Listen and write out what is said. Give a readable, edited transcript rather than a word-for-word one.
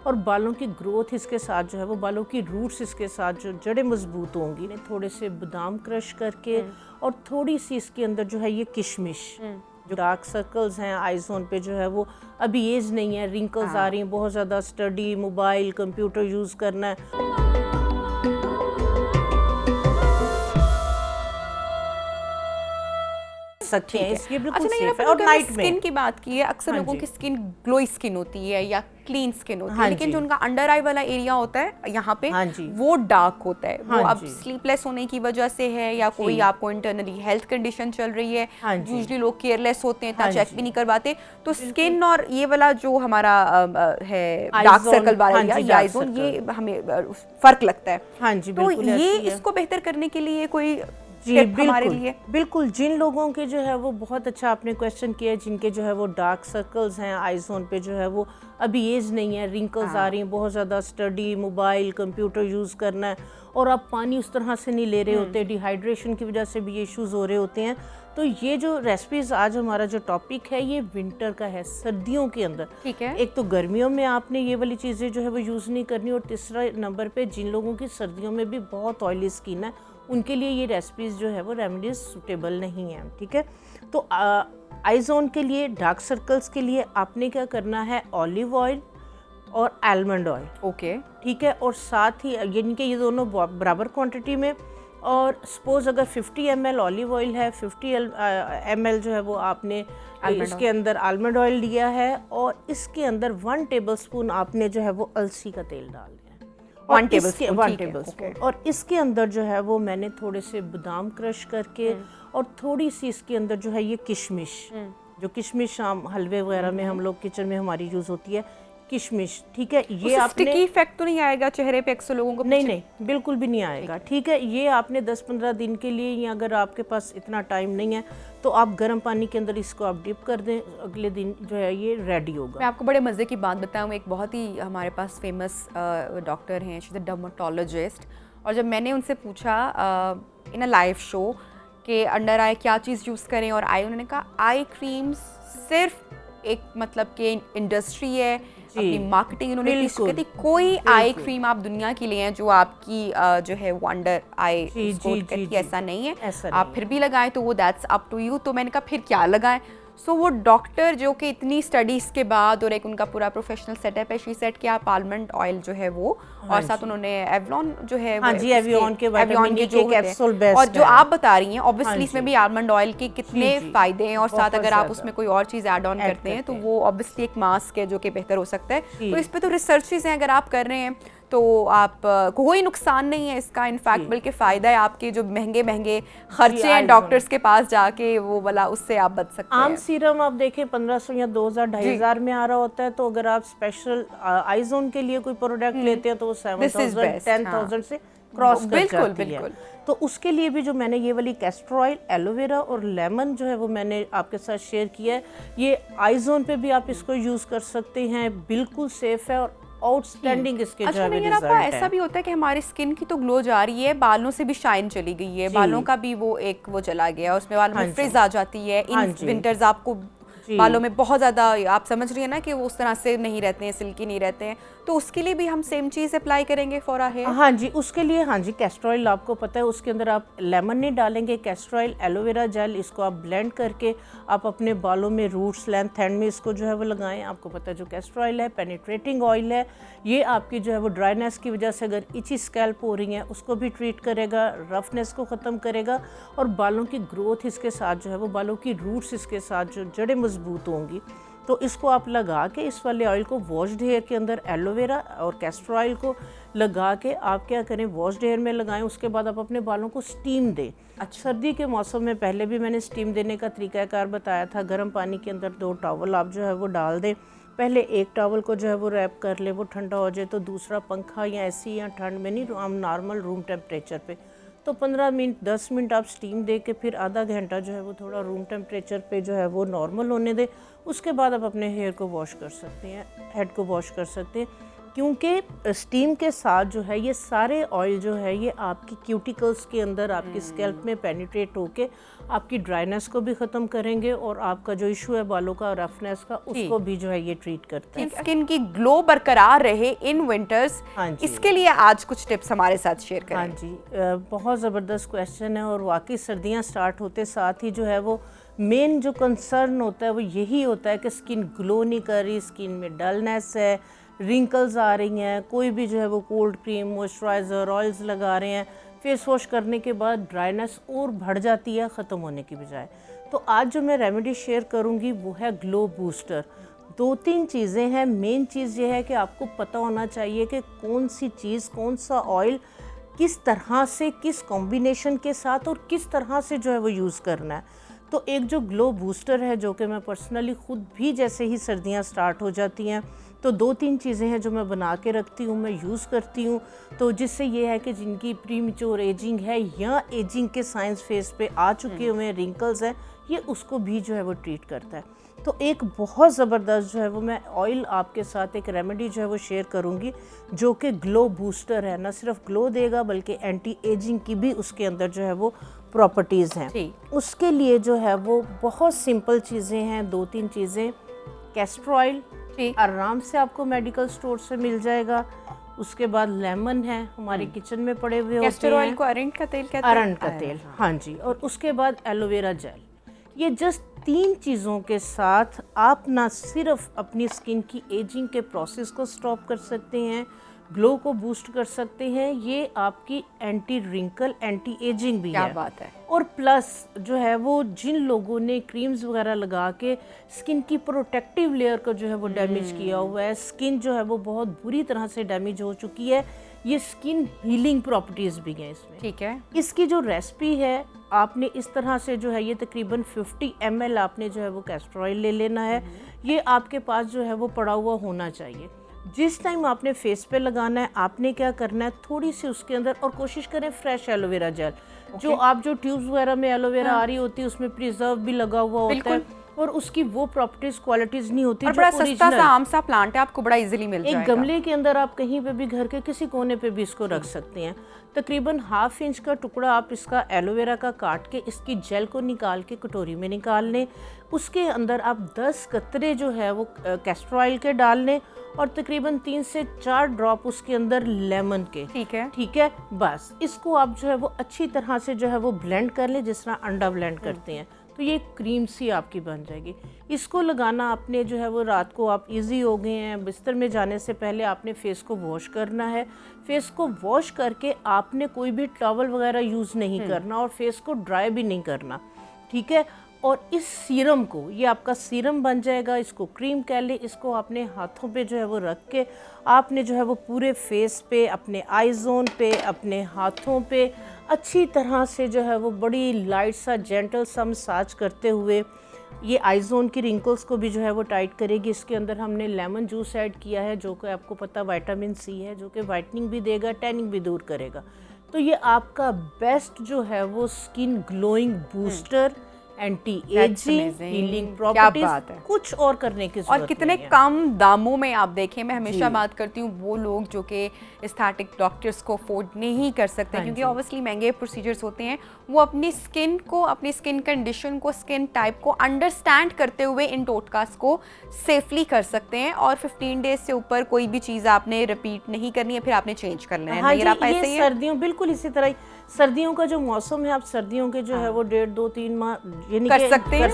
और बालों की ग्रोथ इसके साथ जो है वो बालों की रूट्स इसके साथ जो जड़ें मजबूत होंगी। थोड़े से बादाम क्रश करके और थोड़ी सी इसके अंदर जो है ये किशमिश, जो डार्क सर्कल्स हैं आई जोन पे जो है वो अभी एज नहीं है, रिंकल्स आ रही हैं, बहुत ज़्यादा स्टडी, मोबाइल, कंप्यूटर यूज़ करना है, सकते हैं। ये बिल्कुल सेफ है। और नाइट में स्किन की बात की है, अक्सर लोगों की स्किन ग्लोई स्किन होती है या क्लीन स्किन होती है, लेकिन जो उनका अंडर आई वाला एरिया होता है यहाँ पे वो डार्क होता है। वो अब स्लीपलेस होने की वजह से है या कोई आपको इंटरनली हेल्थ कंडीशन चल रही है, यूजुअली लोग केयरलेस होते हैं, इतना चेक भी नहीं करवाते, तो स्किन और ये वाला जो हमारा है डार्क सर्कल वाला या आई जोन, ये हमें फर्क लगता है। तो ये इसको बेहतर करने के लिए कोई जी बिल्कुल जिन लोगों के जो है वो बहुत अच्छा आपने क्वेश्चन किया है, जिनके जो है वो डार्क सर्कल्स हैं आई जोन पे जो है वो अभी एज नहीं है, रिंकल्स आ रही हैं, बहुत ज़्यादा स्टडी, मोबाइल, कंप्यूटर यूज़ करना है और आप पानी उस तरह से नहीं ले रहे होते, डिहाइड्रेशन की वजह से भी ये इश्यूज हो रहे होते हैं। तो ये जो रेसिपीज आज हमारा जो टॉपिक है ये विंटर का है, सर्दियों के अंदर। ठीक है। एक तो गर्मियों में आपने ये वाली चीज़ें जो है वो यूज़ नहीं करनी, और तीसरा नंबर पे जिन लोगों की सर्दियों में भी बहुत ऑयली स्किन है उनके लिए ये रेसिपीज़ जो है वो रेमेडीज सूटेबल नहीं है। ठीक है, तो आई जोन के लिए, डार्क सर्कल्स के लिए आपने क्या करना है, ऑलिव ऑयल और आलमंड ऑयल। ओके, ठीक है, और साथ ही यानी कि ये दोनों बराबर क्वांटिटी में। और सपोज अगर 50 ml ऑलिव ऑयल है, 50 ml जो है वो आपने इसके अंदर आलमंड ऑयल लिया है, और इसके अंदर 1 टेबलस्पून आपने जो है वो अलसी का तेल डाल दिया, 1 टेबलस्पून। और इसके अंदर जो है वो मैंने थोड़े से बादाम क्रश करके और थोड़ी सी इसके अंदर जो है ये किशमिश, जो किशमिश हलवे वगैरह में हम लोग किचन में हमारी यूज़ होती है, किशमिश। ठीक है, ये आपने स्टिकी इफेक्ट तो नहीं आएगा चेहरे पे अक्सर लोगों को? नहीं, बिल्कुल भी नहीं आएगा। ठीक है, ये आपने 10-15 दिन के लिए, या अगर आपके पास इतना टाइम नहीं है तो आप गर्म पानी के अंदर इसको आप डिप कर दें, अगले दिन जो है ये रेडी होगा। मैं आपको बड़े मज़े की बात बताऊँ, एक बहुत ही हमारे पास फेमस डॉक्टर हैं, शी इज़ अ डर्मेटोलॉजिस्ट, और जब मैंने उनसे पूछा इन अ लाइव शो कि अंडर आई क्या चीज़ यूज़ करें और आई, उन्होंने कहा आई क्रीम्स सिर्फ एक मतलब कि इंडस्ट्री है, अपनी मार्केटिंग इन्होंने कहती, कोई आई क्रीम आप दुनिया की ले हैं जो आपकी जो है वो अंडर आई कहती, ऐसा नहीं है, आप फिर भी लगाएं तो वो दैट्स अप टू यू। तो मैंने कहा फिर क्या लगाएं? सो वो डॉक्टर जो कि इतनी स्टडीज़ के बाद और एक उनका पूरा प्रोफेशनल सेटअप है, शी सेट कि आप आलमंड ऑयल जो है वो, और साथ उन्होंने एवलॉन जो है एवियन के जो कैप्सूल बेस्ट, और जो आप बता रही हैं ऑब्वियसली इसमें भी आलमंड ऑयल के कितने फ़ायदे हैं, और साथ अगर आप उसमें कोई और चीज़ ऐड ऑन करते हैं तो वो ऑब्वियसली एक मास्क है जो कि बेहतर हो सकता है। तो इस पर तो रिसर्चेज हैं, अगर आप कर रहे हैं तो आप कोई नुकसान नहीं है इसका, इनफैक्ट बल्कि फ़ायदा है। आपके जो महंगे खर्चे हैं डॉक्टर्स के पास जाके वो वाला, उससे आप बच सकते हैं। आम सीरम आप देखें 1500 या 2000-2500 में आ रहा होता है, तो अगर आप स्पेशल आई जोन के लिए कोई प्रोडक्ट लेते हैं तो वो 7000-10,000 से क्रॉस कर जाती है। तो उसके लिए भी जो मैंने ये वाली कैस्टर ऑयल, एलोवेरा और लेमन जो है वो मैंने आपके साथ शेयर किया है, ये आई जोन पे भी आप इसको यूज़ कर सकते हैं, बिल्कुल सेफ है और आउटस्टैंडिंग इसके जो है रिजल्ट है। ऐसा भी होता है कि हमारी स्किन की तो ग्लो जा रही है, बालों से भी शाइन चली गई है, बालों का भी वो एक वो चला गया, उसमें बालों में फ्रिज आ जाती है, इन विंटर्स आपको बालों में बहुत ज़्यादा, आप समझ रही है ना कि वो उस तरह से नहीं रहते हैं, सिल्की नहीं रहते हैं, तो उसके लिए भी हम सेम चीज़ अप्लाई करेंगे फॉर आवर हेयर। हाँ जी, उसके लिए हाँ जी, कैस्टर ऑयल आपको पता है, उसके अंदर आप लेमन नहीं डालेंगे, कैस्टर ऑयल, एलोवेरा जेल, इसको आप ब्लेंड करके आप अपने बालों में रूट्स, लेंथ, एंड में इसको जो है वो लगाएं। आपको पता है जो कैस्टर ऑयल है पेनिट्रेटिंग ऑयल है, ये आपकी जो है वो ड्राइनेस की वजह से अगर इची स्कैल्प हो रही है उसको भी ट्रीट करेगा, रफनेस को ख़त्म करेगा, और बालों की ग्रोथ इसके साथ जो है वो बालों की रूट्स इसके साथ जो जड़ें मजबूत होंगी, तो इसको आप लगा के इस वाले ऑयल को वॉश्ड हेयर के अंदर एलोवेरा और कैस्टर ऑयल को लगा के आप क्या करें, वॉश्ड हेयर में लगाएं। उसके बाद आप अपने बालों को स्टीम दें। अच्छा, सर्दी के मौसम में पहले भी मैंने स्टीम देने का तरीक़ाकार बताया था। गर्म पानी के अंदर 2 टॉवल आप जो है वो डाल दें। पहले एक टॉवल को जो है वो रैप कर ले, वो ठंडा हो जाए तो दूसरा पंखा या ऐसी या ठंड में नहीं, हम नॉर्मल रूम टेम्परेचर पे, तो 15 मिनट 10 मिनट आप स्टीम दे के फिर आधा घंटा जो है वो थोड़ा रूम टेम्परेचर पे जो है वो नॉर्मल होने दें। उसके बाद आप अपने हेयर को वॉश कर सकते हैं, हेड को वॉश कर सकते हैं। क्योंकि स्टीम के साथ जो है ये सारे ऑयल जो है ये आपकी क्यूटिकल्स के अंदर आपकी स्कैल्प में पेनिट्रेट होके आपकी ड्राइनेस को भी ख़त्म करेंगे और आपका जो इशू है बालों का रफनेस का उसको भी जो है ये ट्रीट करते हैं। स्किन की ग्लो बरकरार रहे इन विंटर्स, हाँ जी, इसके लिए आज कुछ टिप्स हमारे साथ शेयर करें। हाँ जी, बहुत ज़बरदस्त क्वेश्चन है और वाकई सर्दियाँ स्टार्ट होते साथ ही जो है वो मेन जो कंसर्न होता है वो यही होता है कि स्किन ग्लो नहीं कर रही, स्किन में डलनेस है, रिंकल्स आ रही हैं, कोई भी जो है वो कोल्ड क्रीम, मॉइस्चराइज़र, ऑयल्स लगा रहे हैं, फेस वॉश करने के बाद ड्राइनेस और बढ़ जाती है ख़त्म होने की बजाय। तो आज जो मैं रेमेडी शेयर करूँगी वो है ग्लो बूस्टर। 2-3 चीज़ें हैं। मेन चीज़ ये है कि आपको पता होना चाहिए कि कौन सी चीज़, कौन सा ऑयल किस तरह से, किस कॉम्बिनेशन के साथ और किस तरह से जो है वो यूज़ करना है। तो एक जो ग्लो बूस्टर है जो कि मैं पर्सनली ख़ुद भी जैसे ही सर्दियां स्टार्ट हो जाती हैं तो 2-3 चीज़ें हैं जो मैं बना के रखती हूँ, मैं यूज़ करती हूँ, तो जिससे ये है कि जिनकी प्रीमेच्योर एजिंग है या एजिंग के साइंस फेस पे आ चुके हुए रिंकल्स हैं, ये उसको भी जो है वो ट्रीट करता है। तो एक बहुत ज़बरदस्त जो है वो मैं ऑयल आपके साथ एक रेमेडी जो है वो शेयर करूँगी जो कि ग्लो बूस्टर है। न सिर्फ ग्लो देगा बल्कि एंटी एजिंग की भी उसके अंदर जो है वो प्रॉपर्टीज़ हैं। उसके लिए जो है वो बहुत सिंपल चीज़ें हैं, 2-3 चीज़ें। कैस्टर ऑयल आराम से आपको मेडिकल स्टोर से मिल जाएगा। उसके बाद लेमन है, हमारे किचन में पड़े हुए होते हैं। कैस्टर ऑयल को अरंड का तेल कहते हैं। अरंड का तेल, हाँ जी। और उसके बाद एलोवेरा जेल। ये जस्ट 3 चीज़ों के साथ आप ना सिर्फ अपनी स्किन की एजिंग के प्रोसेस को स्टॉप कर सकते हैं, ग्लो को बूस्ट कर सकते हैं, ये आपकी एंटी रिंकल, एंटी एजिंग भी है। क्या बात है। और प्लस जो है वो जिन लोगों ने क्रीम्स वगैरह लगा के स्किन की प्रोटेक्टिव लेयर को जो है वो डैमेज किया हुआ है, स्किन जो है वो बहुत बुरी तरह से डैमेज हो चुकी है, ये स्किन हीलिंग प्रॉपर्टीज़ भी हैं इसमें। ठीक है। इसकी जो रेसिपी है आपने इस तरह से जो है ये तकरीबन 50 ml आपने जो है वो कैस्टर ऑयल ले लेना है। ये आपके पास जो है वो पड़ा हुआ होना चाहिए। जिस टाइम आपने फेस पे लगाना है आपने क्या करना है, थोड़ी सी उसके अंदर, और कोशिश करें फ्रेश एलोवेरा जेल। जो आप जो ट्यूब्स वगैरह में एलोवेरा आ रही होती है उसमें प्रिजर्व भी लगा हुआ होता है और उसकी वो प्रॉपर्टीज, क्वालिटीज नहीं होती। और बड़ा सस्ता सा आम सा प्लांट है, आपको बड़ा इजीली मिल जाएगा। एक गमले के अंदर आप कहीं पे भी घर के किसी कोने पे भी इसको रख सकते हैं। तकरीबन 1/2 इंच का टुकड़ा आप इसका एलोवेरा का काट के इसकी जेल को निकाल के कटोरी में निकाल लें। उसके अंदर आप 10 कतरे जो है वो कैस्टर ऑयल के डाल लें और तकरीबन 3 से 4 ड्रॉप उसके अंदर लेमन के। ठीक है। बस इसको आप जो है वो अच्छी तरह से जो है वो ब्लेंड कर लें, जिस तरह अंडा ब्लेंड करते हैं, तो ये क्रीम सी आपकी बन जाएगी। इसको लगाना आपने जो है वो रात को आप इजी हो गए हैं, बिस्तर में जाने से पहले आपने फेस को वॉश करना है। फेस को वॉश करके आपने कोई भी टॉवल वगैरह यूज़ नहीं करना और फेस को ड्राई भी नहीं करना। ठीक है। और इस सीरम को, ये आपका सीरम बन जाएगा, इसको क्रीम कह ले, इसको आपने हाथों पे जो है वो रख के आपने जो है वो पूरे फेस पे, अपने आई जोन पे, अपने हाथों पे अच्छी तरह से जो है वो बड़ी लाइट सा जेंटल सा मसाज करते हुए ये आई जोन की रिंकल्स को भी जो है वो टाइट करेगी। इसके अंदर हमने लेमन जूस ऐड किया है जो कि आपको पता विटामिन सी है, जो कि वाइटनिंग भी देगा, टैनिंग भी दूर करेगा। तो ये आपका बेस्ट जो है वो skin glowing booster, anti ageing, healing properties, कुछ और करने की जरूरत और कितने कम दामों में। आप देखें, मैं हमेशा बात करती हूँ वो लोग जो कि एस्थेटिक डॉक्टर्स को अफोर्ड नहीं कर सकते, क्योंकि ऑब्वियसली महंगे प्रोसीजर्स होते हैं, वो अपनी स्किन को, अपनी स्किन कंडीशन को, स्किन टाइप को अंडरस्टैंड करते हुए इन टोटकास को सेफली कर सकते हैं। और 15 डेज से ऊपर कोई भी चीज़ आपने रिपीट नहीं करनी है, फिर आपने चेंज करना है। हाँ जी, ये सर्दियों, बिल्कुल इसी तरह ही सर्दियों का जो मौसम है, आप सर्दियों के जो है वो 1.5-2-3 माह कर सकते हैं।